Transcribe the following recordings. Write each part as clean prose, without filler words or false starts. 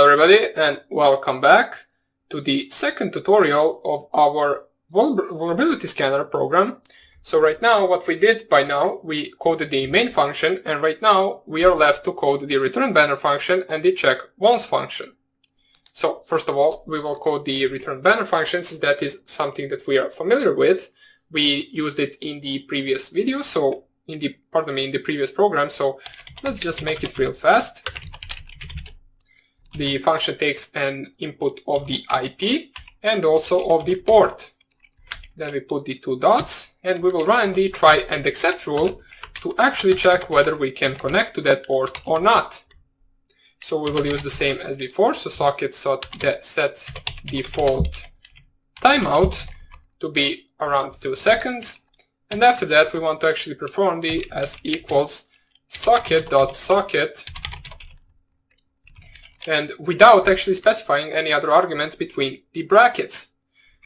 Hello everybody and welcome back to the second tutorial of our vulnerability scanner program. So right now what we did by now, we coded the main function, and right now we are left to code the return banner function and the check once function. So first of all, we will code the return banner function, since that is something that we are familiar with. We used it in the previous video, so in the previous program, so let's just make it real fast. The function takes an input of the IP and also of the port. Then we put the two dots and we will run the try and except rule to actually check whether we can connect to that port or not. So we will use the same as before, so socket set default timeout to be around 2 seconds, and after that we want to actually perform the as equals socket.socket, and without actually specifying any other arguments between the brackets.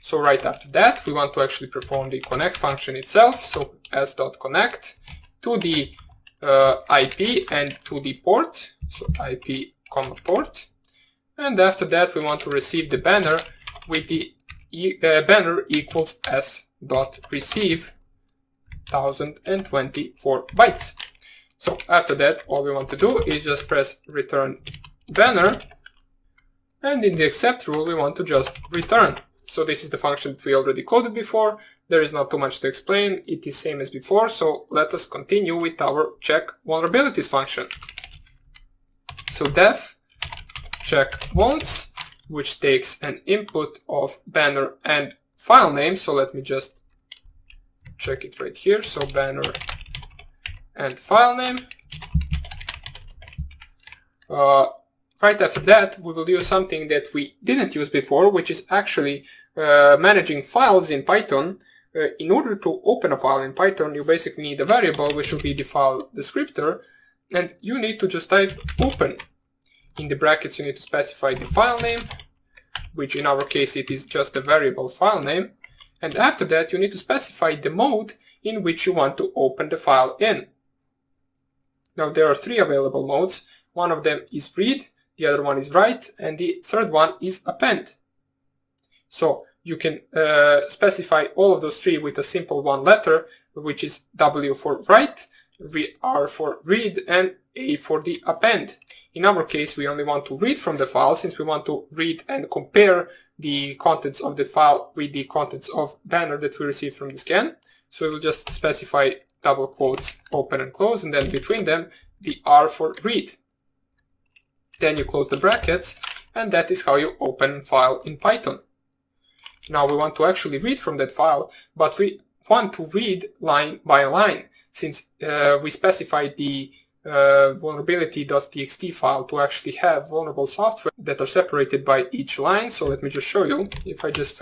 So right after that we want to actually perform the connect function itself, so s.connect to the IP and to the port, so IP, port, and after that we want to receive the banner with the banner equals s.receive 1024 bytes. So after that all we want to do is just press return banner, and in the accept rule we want to just return. So this is the function that we already coded before. There is not too much to explain, it is same as before, so let us continue with our check vulnerabilities function. So def check once, which takes an input of banner and file name, so let me just check it right here, so banner and file name. Right after that we will use something that we didn't use before, which is actually managing files in Python. In order to open a file in Python you basically need a variable which will be the file descriptor, and you need to just type open. In the brackets you need to specify the file name, which in our case it is just a variable file name, and after that you need to specify the mode in which you want to open the file in. Now there are 3 available modes. One of them is read, the other one is write, and the third one is append. So you can specify all of those 3 with a simple one letter, which is W for write, R for read, and A for the append. In our case we only want to read from the file, since we want to read and compare the contents of the file with the contents of banner that we received from the scan. So we will just specify double quotes open and close, and then between them the R for read. Then you close the brackets, and that is how you open a file in Python. Now we want to actually read from that file, but we want to read line by line, since we specified the vulnerability.txt file to actually have vulnerable software that are separated by each line. So let me just show you. If I just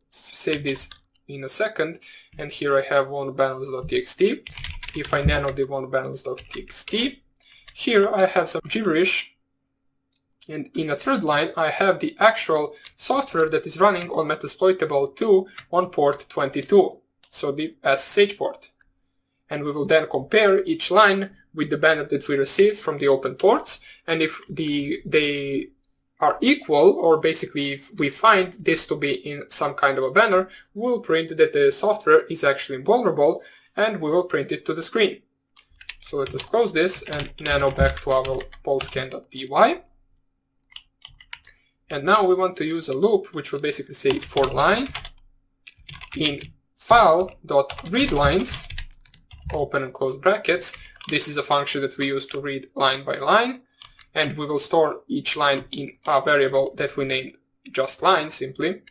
save this in a second, and here I have vulnerabilities.txt. If I nano the vulnerabilities.txt, here I have some gibberish, and in a third line I have the actual software that is running on Metasploitable 2 on port 22, so the SSH port. And we will then compare each line with the banner that we received from the open ports, and if they are equal, or basically if we find this to be in some kind of a banner, we will print that the software is actually invulnerable, and we will print it to the screen. So let us close this and nano back to our polscan.py. And now we want to use a loop which will basically say for line in file.readlines, open and close brackets. This is a function that we use to read line by line, and we will store each line in a variable that we named just line simply.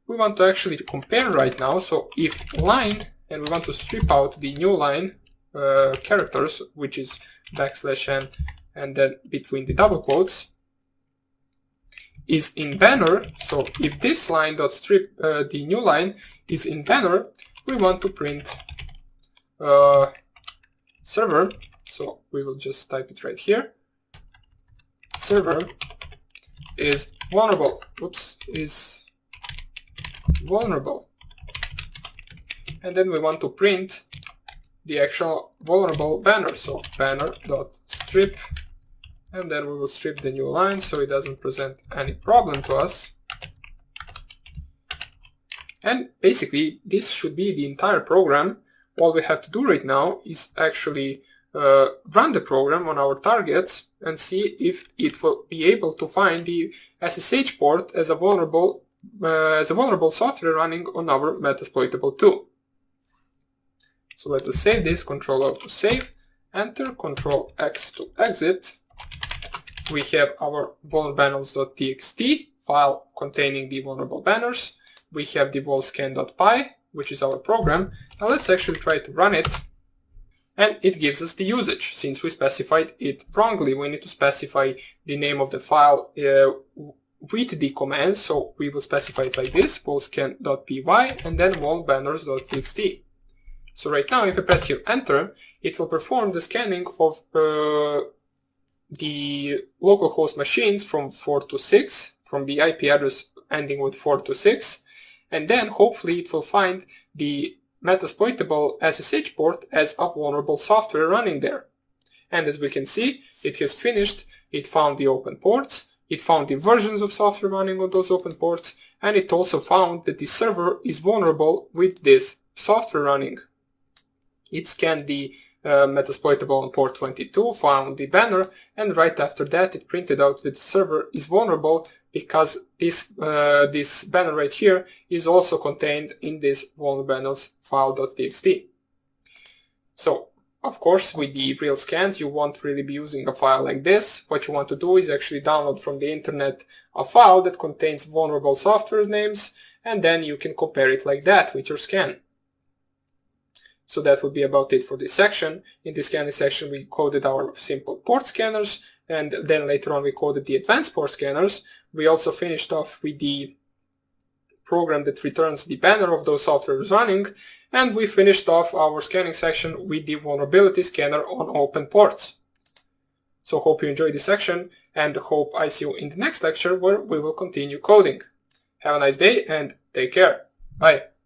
We want to actually compare right now, so if line, and we want to strip out the new line characters, which is \n, and then between the double quotes, is in banner. So if this line dot strip the new line is in banner, we want to print server. So we will just type it right here. Server is vulnerable. Oops, is vulnerable. And then we want to print the actual vulnerable banner. So banner dot strip and then we will strip the new line so it doesn't present any problem to us. And basically this should be the entire program. All we have to do right now is actually run the program on our targets and see if it will be able to find the SSH port as a vulnerable software running on our Metasploitable 2. So let us save this, Ctrl-O to save, enter, Ctrl-X to exit. We have our vulnerbanners.txt file containing the vulnerable banners. We have the vulscan.py, which is our program. Now let's actually try to run it. And it gives us the usage. Since we specified it wrongly, we need to specify the name of the file with the command. So we will specify it like this, vulscan.py, and then vulnbanners.txt. So right now, if I press here enter, it will perform the scanning of the localhost machines from 4 to 6, from the IP address ending with 4 to 6, and then hopefully it will find the Metasploitable SSH port as a vulnerable software running there. And as we can see, it has finished. It found the open ports, it found the versions of software running on those open ports, and it also found that the server is vulnerable with this software running. It scanned the Metasploitable on port 22, found the banner, and right after that it printed out that the server is vulnerable because this banner right here is also contained in this vulnerbanners file.txt. So, of course, with the real scans you won't really be using a file like this. What you want to do is actually download from the internet a file that contains vulnerable software names, and then you can compare it like that with your scan. So that would be about it for this section. In this scanning section we coded our simple port scanners, and then later on we coded the advanced port scanners. We also finished off with the program that returns the banner of those softwares running, and we finished off our scanning section with the vulnerability scanner on open ports. So hope you enjoyed this section, and hope I see you in the next lecture where we will continue coding. Have a nice day and take care. Bye.